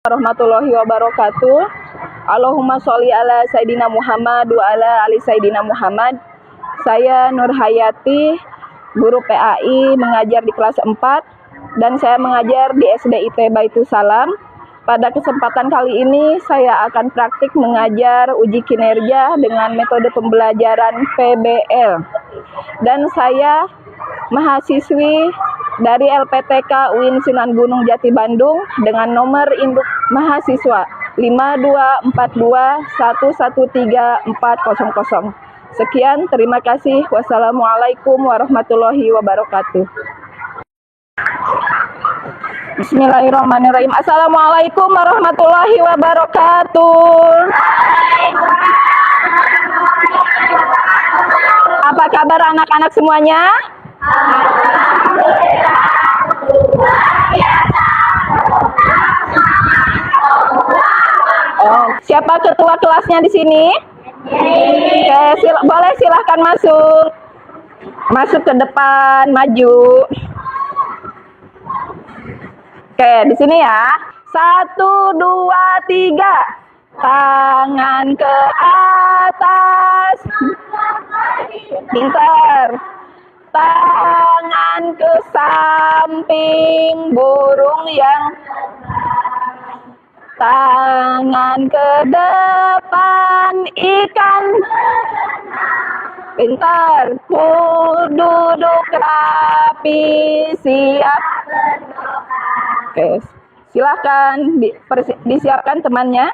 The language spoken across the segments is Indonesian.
Warahmatullahi wabarakatuh. Allahumma sholli ala Sayyidina Muhammad wa ala ali Sayyidina Muhammad. Saya Nur Hayati, guru PAI, mengajar di kelas 4 dan saya mengajar di SDIT Baitus Salam. Pada kesempatan kali ini saya akan praktik mengajar uji kinerja dengan metode pembelajaran PBL. Dan saya mahasiswi dari LPTK UIN Sunan Gunung Jati Bandung dengan nomor induk mahasiswa 5242113400. Sekian, terima kasih. Wassalamualaikum warahmatullahi wabarakatuh. Bismillahirrahmanirrahim. Assalamualaikum warahmatullahi wabarakatuh. Apa kabar anak-anak semuanya? Oh, siapa ketua kelasnya di sini? Oke, boleh silahkan masuk. Masuk ke depan, maju. Oke, di sini ya. 1, 2, 3. Tangan ke atas. Pintar. Tangan ke samping burung yang. Tangan ke depan ikan. Pintar. Duduk rapi, siap. Oke, silakan disiapkan temannya.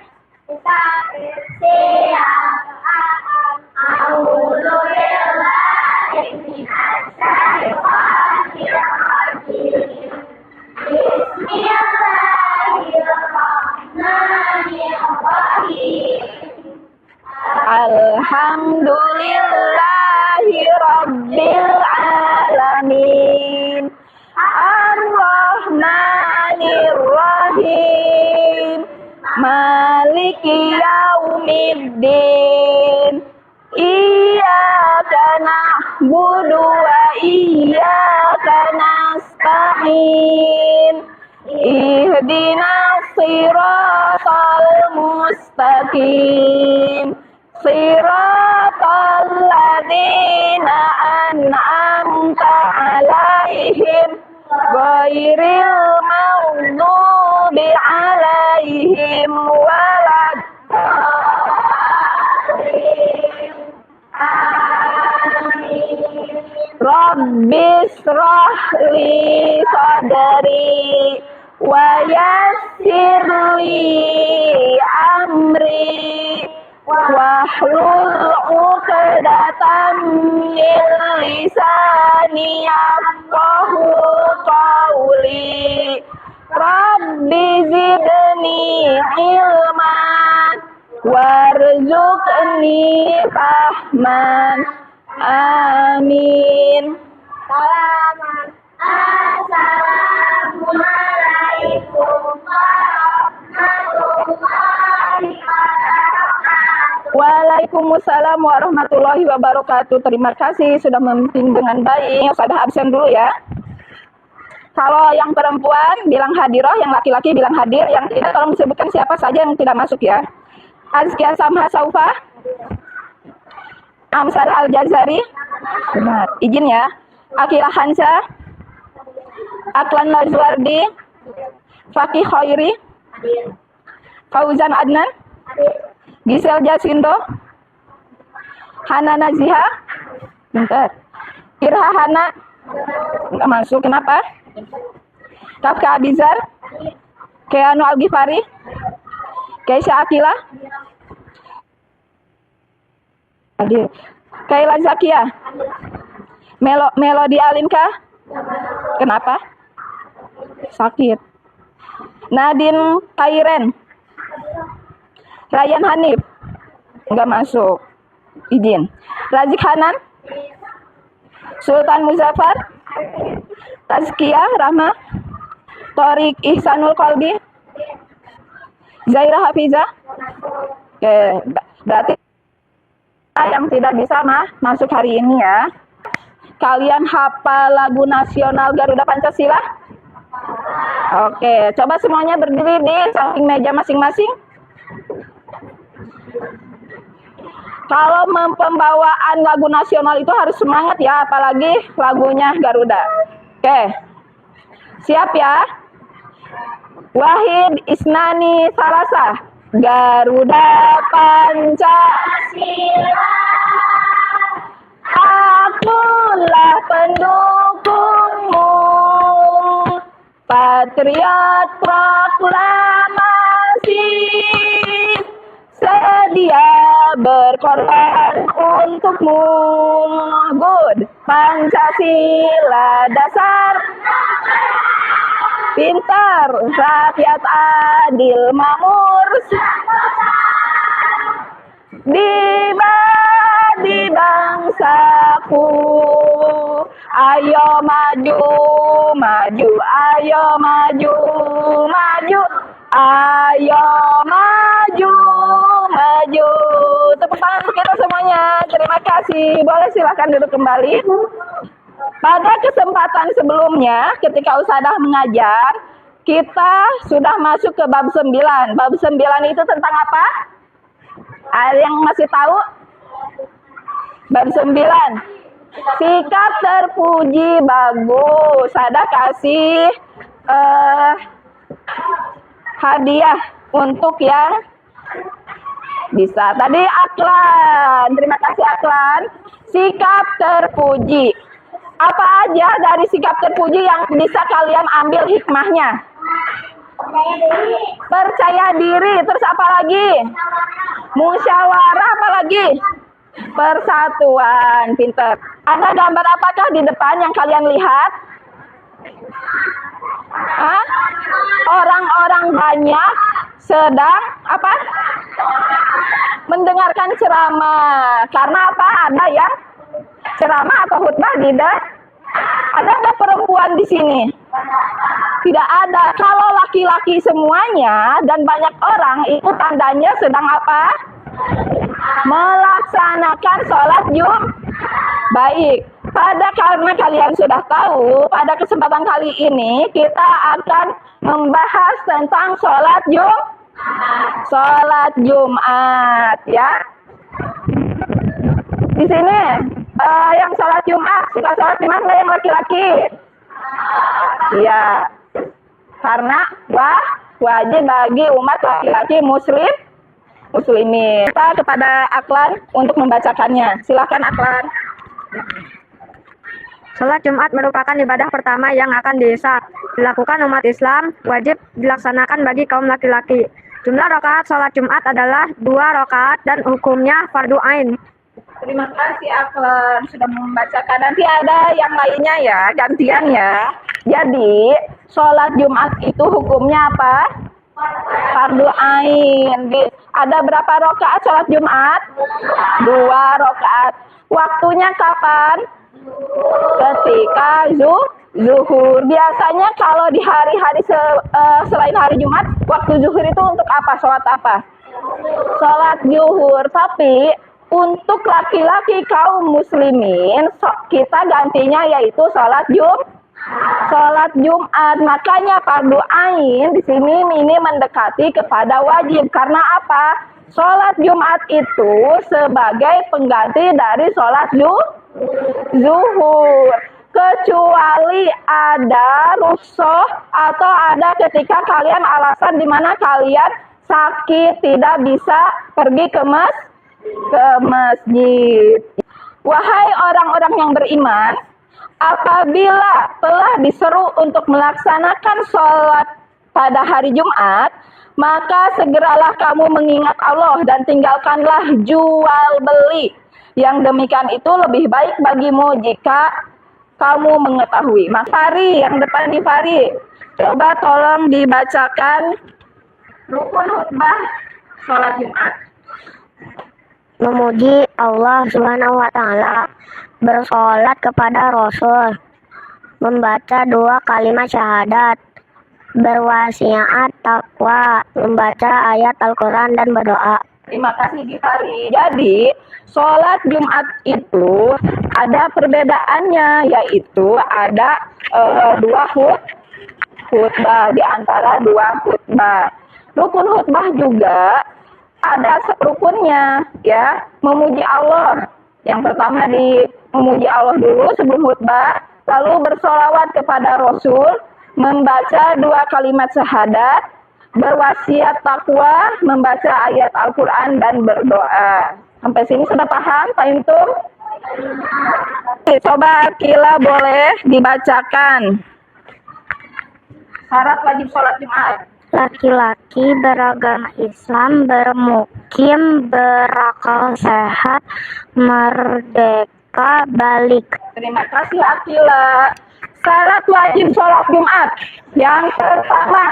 Alhamdulillahirabbil alamin. Ar-Rahmanir-Rahim. Maliki yaumiddin. Iyyaka na'budu wa iyyaka nasta'in. Ihdinas siratal mustaqim. Siratal ladzina an'amta 'alaihim ghairil maghdubi 'alaihim waladdallin. Rabbis shrahli sadri wa yassirli amri wahlul 'uqdatam min lisani yafqahu qawli. Rabbi zidni ilman warzuqni fahman. Amin. Assalamualaikum warahmatullahi wabarakatuh. Waalaikumsalam warahmatullahi wabarakatuh. Terima kasih sudah memimpin dengan baik. Sudah absen dulu ya. Kalau yang perempuan bilang hadirah, yang laki-laki bilang hadir, yang tidak tolong disebutkan siapa saja yang tidak masuk ya. Azkia Samha Saufa, Amsar Al-Jazari, benar, izin ya. Akila Hansa, Aklan Lazwardi, Fakih Khairi, Fauzan Adnan, Gisel Jasindo, Hana Naziha, bentar, Irha Hana, nggak masuk, kenapa? Kafka Abizar, Keanu Al-Ghifari, Keisha Akila, hadir. Kaila Zakia, Melodi Alinka, kenapa? Sakit. Nadine Kairen, Ryan Hanif, nggak masuk, izin. Razik Hanan, Sultan Muzaffar, Tazkiyah Rahma, Torik Ihsanul Qalbi, Zaira Hafiza. Oke, berarti yang tidak bisa masuk hari ini ya. Kalian hafal lagu nasional Garuda Pancasila? Oke, coba semuanya berdiri di samping meja masing-masing. Kalau pembawaan lagu nasional itu harus semangat ya, apalagi lagunya Garuda. Oke, siap ya? Wahid Isnani Salasa, Garuda Pancasila, akulah pendukungmu, patriot proklamasi, sedia berkorban untukmu. Good. Pancasila dasar, pintar, rakyat adil, makmur, di bangsaku. Ayo maju, maju, ayo maju, maju, ayo maju, maju. Tepuk tangan untuk kita semuanya. Terima kasih. Boleh silakan duduk kembali. Pada kesempatan sebelumnya, ketika Ustadzah mengajar, kita sudah masuk ke bab 9. Bab 9 itu tentang apa? Ada yang masih tahu? Bab 9. Sikap terpuji bagus. Ada kasih hadiah untuk yang bisa. Tadi Aklan. Terima kasih Aklan. Sikap terpuji. Apa aja dari sikap terpuji yang bisa kalian ambil hikmahnya? Percaya diri. Terus apa lagi? Musyawarah, apa lagi? Persatuan. Pinter. Ada gambar apakah di depan yang kalian lihat? Hah? Orang-orang banyak sedang apa? Mendengarkan ceramah. Karena apa? Ada yang ceramah atau khutbah tidak? Ada nggak perempuan di sini? Tidak ada. Kalau laki-laki semuanya dan banyak orang, itu tandanya sedang apa? Melaksanakan sholat Jumat. Baik. Karena kalian sudah tahu, pada kesempatan kali ini kita akan membahas tentang sholat Jumat, ya. Di sini yang sholat Jumat suka sholat Jumat nggak yang laki-laki? Iya. Karena wajib bagi umat laki-laki muslimin. Kita kepada Aklan untuk membacakannya. Silakan Aklan. Sholat Jumat merupakan ibadah pertama yang akan dilakukan umat Islam, wajib dilaksanakan bagi kaum laki-laki. Jumlah rakaat sholat Jumat adalah 2 rakaat dan hukumnya fardu ain. Terima kasih Aklan sudah membacakan. Nanti ada yang lainnya ya, gantian ya. Jadi, sholat Jumat itu hukumnya apa? Fardu ain. Ada berapa rakaat sholat Jumat? 2 rakaat. Waktunya kapan? Ketika zuhur. Biasanya kalau di hari-hari selain hari Jumat, waktu zuhur itu untuk apa? Sholat apa? Sholat zuhur. Tapi untuk laki-laki kaum muslimin, kita gantinya yaitu sholat Jumat. Makanya fardu ain di sini ini mendekati kepada wajib. Karena apa? Sholat Jumat itu sebagai pengganti dari sholat zuhur. Kecuali ada rukhsah atau ada ketika kalian alasan di mana kalian sakit tidak bisa pergi ke masjid. Wahai orang-orang yang beriman, apabila telah diseru untuk melaksanakan sholat pada hari Jumat, maka segeralah kamu mengingat Allah dan tinggalkanlah jual beli. Yang demikian itu lebih baik bagimu jika kamu mengetahui. Mas Fari, yang depan di Fari, coba tolong dibacakan rukun khutbah sholat Jumat. Memuji Allah Subhanahu wa Ta'ala, bersolat kepada Rasul, membaca 2 kalimat syahadat, berwasiat takwa, membaca ayat Al-Quran dan berdoa. Terima kasih Gifari. Jadi sholat Jumat itu ada perbedaannya, yaitu ada 2 khutbah di antara dua khutbah. Rukun khutbah juga ada rukunnya, ya, memuji Allah. Yang pertama memuji Allah dulu sebelum khutbah, lalu bersolawat kepada Rasul, membaca 2 kalimat syahadat, berwasiat takwa, membaca ayat Al-Quran dan berdoa. Sampai sini sudah paham, Pak Intum? Coba Akila boleh dibacakan syarat wajib sholat Jumat. Laki-laki beragama Islam, bermukim, berakal sehat, merdeka, balik. Terima kasih Akila. Syarat wajib sholat Jumat. Yang pertama,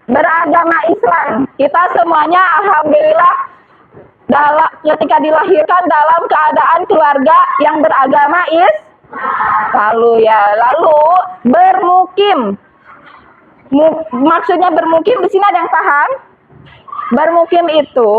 beragama Islam. Kita semuanya alhamdulillah ketika dilahirkan dalam keadaan keluarga yang beragama lalu bermukim. Maksudnya bermukim di sini ada yang paham? Bermukim itu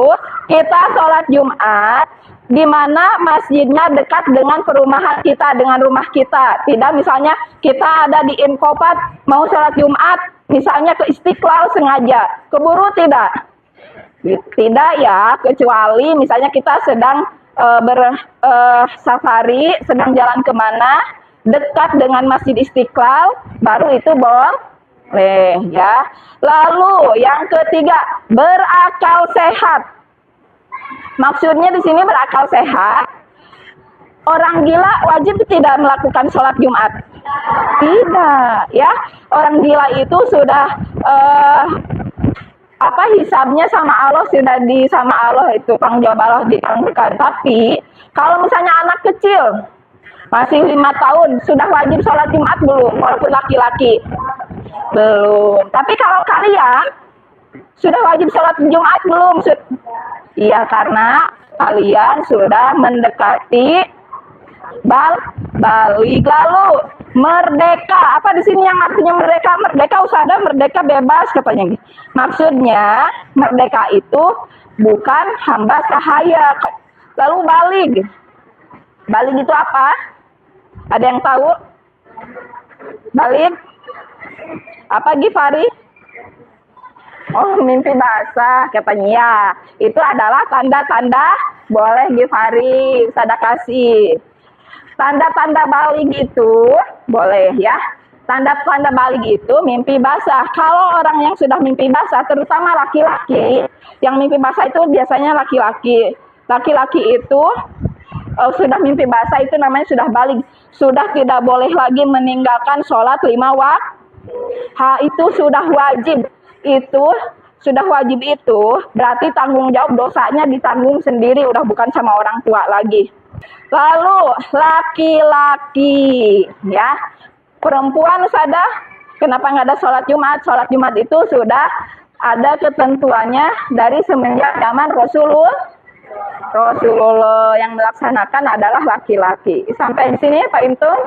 kita sholat Jumat di mana masjidnya dekat dengan perumahan kita, dengan rumah kita. Tidak misalnya kita ada di Inkopat mau sholat Jumat, misalnya ke Istiqlal sengaja, keburu tidak? Tidak ya, kecuali misalnya kita sedang bersafari, sedang jalan kemana, dekat dengan Masjid Istiqlal, baru itu boleh ya. Lalu yang ketiga, berakal sehat. Maksudnya di sini berakal sehat, orang gila wajib tidak melakukan sholat Jumat? Tidak ya. Orang gila itu sudah hisabnya sama Allah, sama Allah itu tanggung jawab Allah ditanggung. Tapi kalau misalnya anak kecil masih 5 tahun sudah wajib sholat Jumat belum? Walaupun laki-laki belum. Tapi kalau kalian sudah wajib sholat Jumat belum? Iya, karena kalian sudah mendekati balik. Lalu merdeka. Apa di sini yang artinya merdeka? Merdeka usada, merdeka bebas katanya. Maksudnya merdeka itu bukan hamba sahaya. Lalu balik. Balik itu apa? Ada yang tahu? Balik apa Gifari? Oh, mimpi basah katanya ya. Itu adalah tanda-tanda boleh Gifari, sada kasih. Tanda-tanda balik itu boleh ya. Tanda-tanda balik itu mimpi basah. Kalau orang yang sudah mimpi basah, terutama laki-laki, yang mimpi basah itu biasanya laki-laki. Laki-laki itu sudah mimpi basah itu namanya sudah balik. Sudah tidak boleh lagi meninggalkan sholat 5 waktu. Itu sudah wajib. Itu sudah wajib itu berarti tanggung jawab dosanya ditanggung sendiri, udah bukan sama orang tua lagi. Lalu laki-laki ya, perempuan sudah kenapa nggak ada sholat Jumat? Sholat Jumat itu sudah ada ketentuannya dari semenjak zaman Rasulullah, yang melaksanakan adalah laki-laki. Sampai di sini Pak Intum.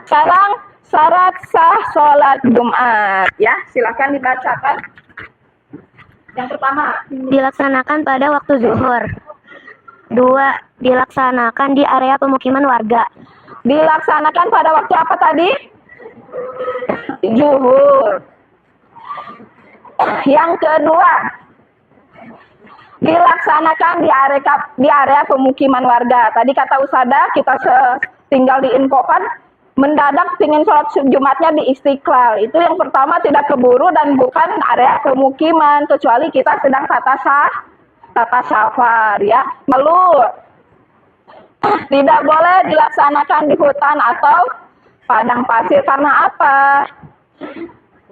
Sekarang syarat sah sholat Jumat ya, silakan dibacakan. Yang pertama, Dilaksanakan pada waktu zuhur. 2. Dilaksanakan di area pemukiman warga. dilaksanakan pada waktu apa tadi? Zuhur. Yang kedua, dilaksanakan di area pemukiman warga. Tadi kata Usada, kita tinggal di Inkopan, mendadak ingin sholat Jumatnya di Istiqlal. Itu yang pertama, tidak keburu dan bukan area pemukiman, kecuali kita sedang tata safar ya. Lalu tidak boleh dilaksanakan di hutan atau padang pasir. Karena apa?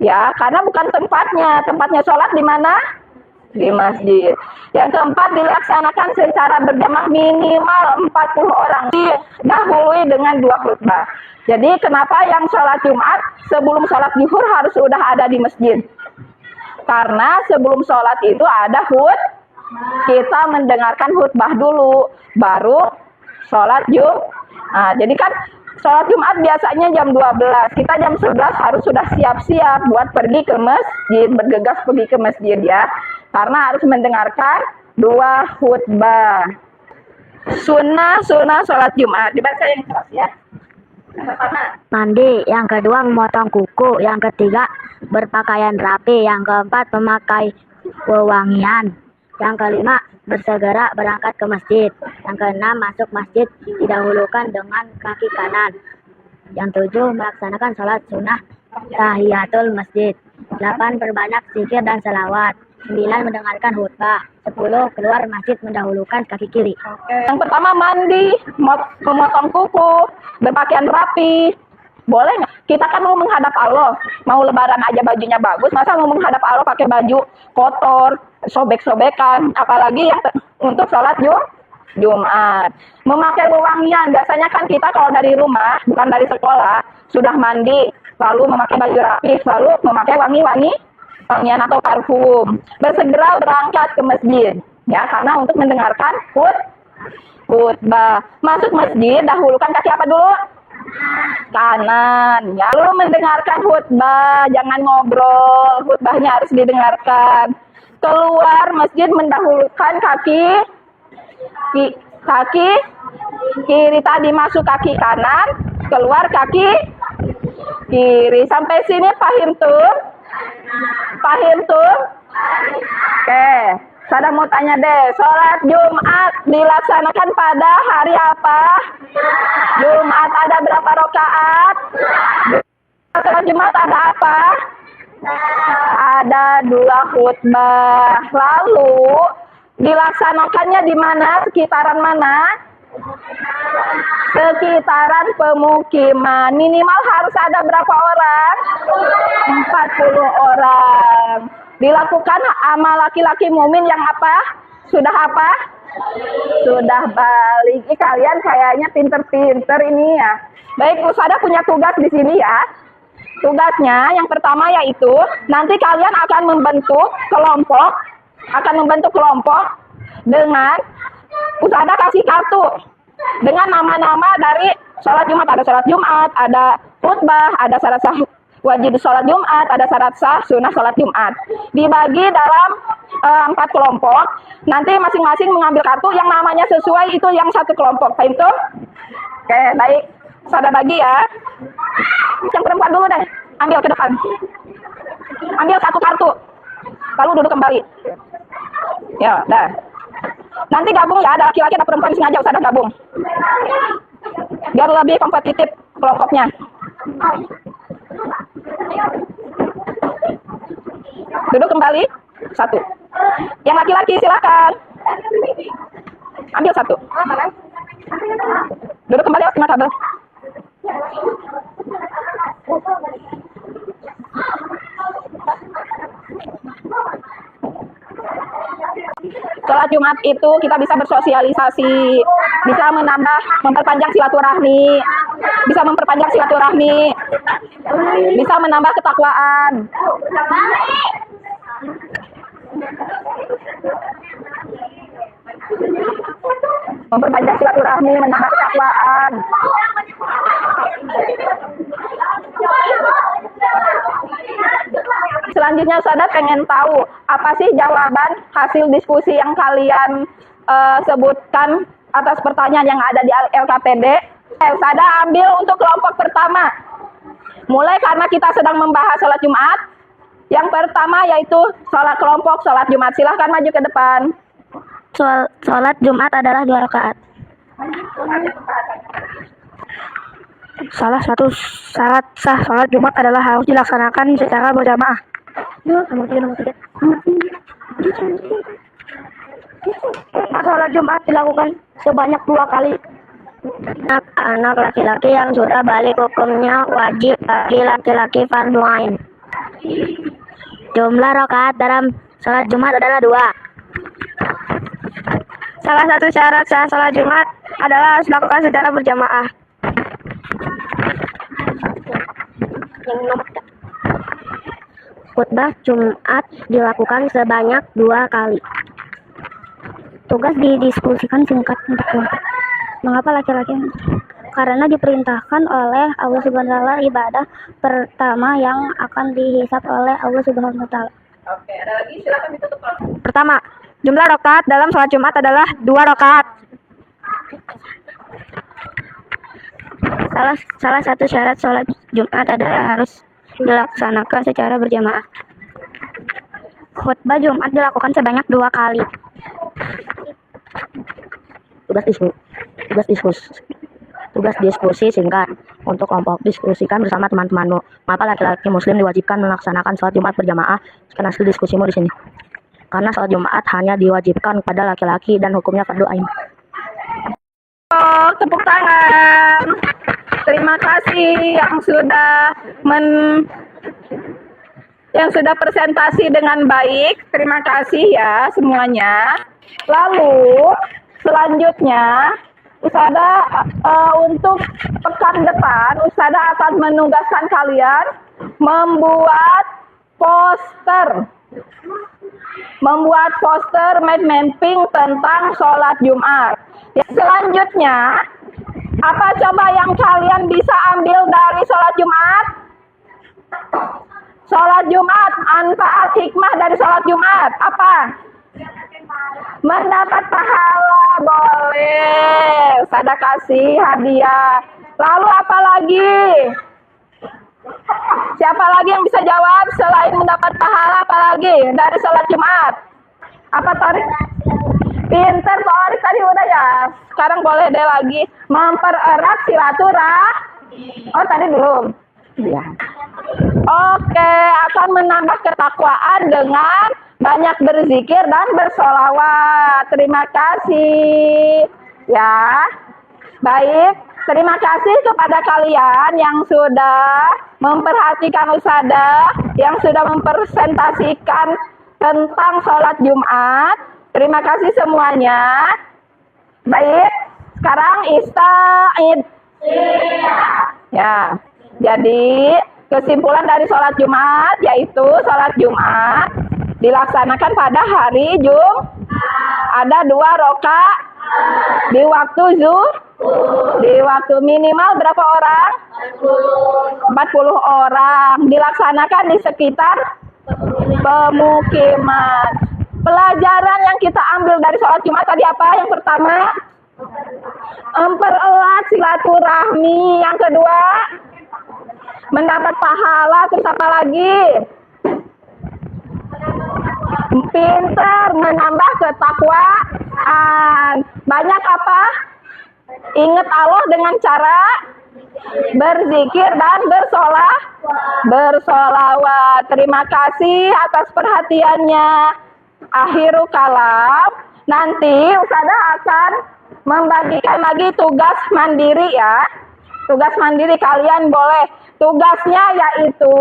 Ya, karena bukan tempatnya. Tempatnya sholat di mana? Di masjid. Yang keempat, dilaksanakan secara berjamaah minimal 40 orang. Didahului dengan 2 khutbah. Jadi kenapa yang sholat Jumat sebelum sholat zuhur harus sudah ada di masjid? Karena sebelum sholat itu ada kita mendengarkan khutbah dulu, baru sholat Jumat. Nah, jadi kan sholat Jumat biasanya jam 12, kita jam 11 harus sudah siap-siap buat pergi ke masjid, bergegas pergi ke masjid ya. Karena harus mendengarkan 2 khutbah. Sunnah sholat Jumat, dibaca yang keras ya. Yang pertama, Mandi. Yang kedua, memotong kuku. Yang ketiga, berpakaian rapi. Yang keempat, memakai wewangian. Yang kelima, bersegera berangkat ke masjid. Yang keenam, masuk masjid didahulukan dengan kaki kanan. Yang tujuh, melaksanakan sholat sunnah tahiyatul masjid. 8, perbanyak zikir dan selawat. 9, mendengarkan khutbah. 10, keluar masjid mendahulukan kaki kiri. yang pertama mandi, memotong kuku, berpakaian rapi. Boleh nggak? Kita kan mau menghadap Allah, mau lebaran aja bajunya bagus, masa mau menghadap Allah pakai baju kotor, sobek-sobekan, apalagi yang untuk sholat Jumat. Memakai wewangian, biasanya kan kita kalau dari rumah, bukan dari sekolah, sudah mandi, lalu memakai baju rapi, lalu memakai wangian atau parfum. Bersegera berangkat ke masjid, ya, karena untuk mendengarkan khutbah. Masuk masjid, dahulukan kaki apa dulu? Kanan, ya. Lalu mendengarkan khutbah, jangan ngobrol, khutbahnya harus didengarkan. Keluar masjid mendahulukan kaki kiri, tadi masuk kaki kanan, keluar kaki kiri. Sampai sini paham tuh? Paham tuh? Oke, saya mau tanya deh, sholat Jumat dilaksanakan pada hari apa? Jumat ada berapa rakaat? Sholat Jumat ada apa? Ada 2 khutbah. Lalu dilaksanakannya di mana? Sekitaran mana? Sekitaran pemukiman. Minimal harus ada berapa orang? 40 orang. Dilakukan sama laki-laki mumin yang apa? Sudah apa? Sudah balik. Kalian kayaknya pinter-pinter ini ya. Baik, Usada punya tugas di sini ya. Tugasnya yang pertama yaitu nanti kalian akan membentuk kelompok dengan Usada kasih kartu dengan nama-nama dari sholat Jumat. Ada sholat Jumat, ada khutbah, ada syarat sah wajib sholat Jumat, ada syarat sah sunnah sholat Jumat. Dibagi dalam 4 kelompok. Nanti masing-masing mengambil kartu yang namanya sesuai itu yang satu kelompok. Paham tuh? Oke, baik. Usada bagi ya. Yang perempuan dulu deh. Ambil ke depan. Ambil 1 kartu. Lalu duduk kembali. Ya, dah. Nanti gabung ya, ada laki-laki ada perempuan, sengaja Usada gabung. Biar lebih kompetitif kelompoknya. Duduk kembali. 1. Yang laki-laki silakan. Ambil 1. Duduk kembali Mas Abel. Sholat Jumat itu kita bisa bersosialisasi, bisa memperpanjang silaturahmi, bisa menambah ketakwaan. Memperpanjang silaturahmi, menambah ketakwaan. Selanjutnya Usada pengen tahu apa sih jawaban hasil diskusi yang kalian sebutkan atas pertanyaan yang ada di LKPD. Usada ambil untuk kelompok pertama. Mulai karena kita sedang membahas sholat Jumat. Yang pertama yaitu sholat kelompok sholat Jumat. Silahkan maju ke depan. Sholat Jumat adalah 2 rakaat. Salah satu syarat sah sholat Jumat adalah harus dilaksanakan secara berjamaah. Nomor 3. Sholat Jumat dilakukan sebanyak 2 kali. Anak laki-laki yang sudah balik hukumnya wajib bagi laki-laki fardu ain. Jumlah rakaat dalam sholat Jumat adalah 2. Salah satu syarat sah sholat Jumat adalah harus dilakukan secara berjamaah. Khutbah Jumat dilakukan sebanyak 2 kali. Tugas didiskusikan singkat untuk kelompok. Mengapa laki-laki? Karena diperintahkan oleh Allah Subhanahu wa taala ibadah pertama yang akan dihisab oleh Allah Subhanahu wa taala. Oke, ada lagi silakan ditutup. Pertama, jumlah rakaat dalam sholat Jumat adalah 2 rakaat. Salah satu syarat sholat Jumat adalah harus dilaksanakan secara berjamaah. Khutbah Jumat dilakukan sebanyak 2 kali. Tugas diskusi singkat untuk kelompok. Diskusikan bersama teman-temanmu. Mengapa laki-laki muslim diwajibkan melaksanakan sholat Jumat berjamaah? Sekian hasil diskusimu di sini. Karena sholat Jumat hanya diwajibkan kepada laki-laki dan hukumnya fardu ain. Tepuk tangan. Terima kasih yang sudah presentasi dengan baik. Terima kasih ya semuanya. Lalu selanjutnya Ustazah untuk pekan depan Ustazah akan menugaskan kalian membuat poster mind mapping tentang sholat Jumat. Ya, selanjutnya apa coba yang kalian bisa ambil dari sholat Jumat? Sholat Jumat, manfaat hikmah dari sholat Jumat apa? Mendapat pahala, boleh. Ustazah kasih hadiah. Lalu apa lagi? Siapa lagi yang bisa jawab selain mendapat pahala, apa lagi dari sholat Jumat? Apa Torik? Pinter Torik tadi udah ya. Sekarang boleh deh lagi. Mempererat silaturahmi. Oh tadi belum. Ya. Oke, akan menambah ketakwaan dengan banyak berzikir dan bersolawat. Terima kasih. Ya, baik. Terima kasih kepada kalian yang sudah memperhatikan Ustazah, yang sudah mempresentasikan tentang sholat Jumat. Terima kasih semuanya. Baik, sekarang ista'id. Ya, jadi kesimpulan dari sholat Jumat yaitu sholat Jumat dilaksanakan pada hari Jumat. Ada 2 rakaat di waktu zuhur. Di waktu minimal berapa orang? 40 orang. Dilaksanakan di sekitar pemukiman. Pelajaran yang kita ambil dari sholat Jumat tadi apa? Yang pertama, mempererat silaturahmi. Yang kedua, mendapat pahala. Terus apa lagi? Pintar, menambah ketakwaan. Banyak apa? Ingat Allah dengan cara berzikir dan bersolawat. Terima kasih atas perhatiannya. Akhiru kalam. Nanti Ustazah akan membagikan lagi tugas mandiri ya. Tugas mandiri kalian boleh. Tugasnya yaitu,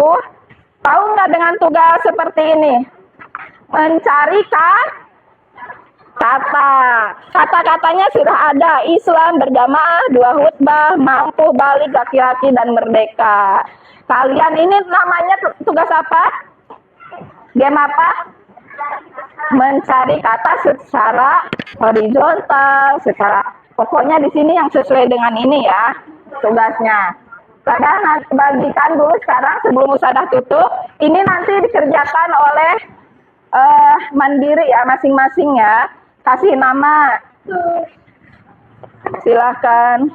tahu nggak dengan tugas seperti ini? Mencari kata. Kata-katanya sudah ada. Islam, berjamaah, 2 khutbah, mampu, balik, laki-laki, dan merdeka. Kalian ini namanya tugas apa? Game apa? Mencari kata secara horizontal, pokoknya di sini yang sesuai dengan ini ya tugasnya. Ustazah bagikan dulu sekarang sebelum Ustazah tutup. Ini nanti dikerjakan oleh mandiri ya, masing-masing ya. Kasih nama. Silahkan.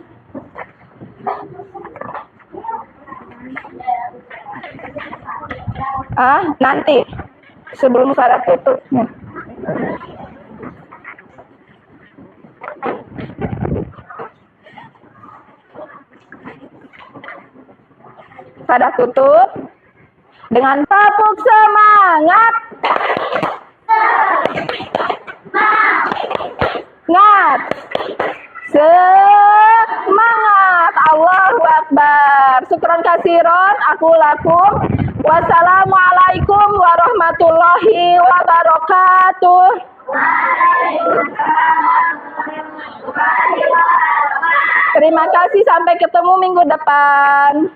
Nanti sebelum Ustazah tutup. Ustazah tutup dengan tepuk semangat. Semangat. Allahu Akbar. Syukran kasiron. Aku lakum. Wassalamualaikum warahmatullahi wabarakatuh. Terima kasih. Sampai ketemu minggu depan.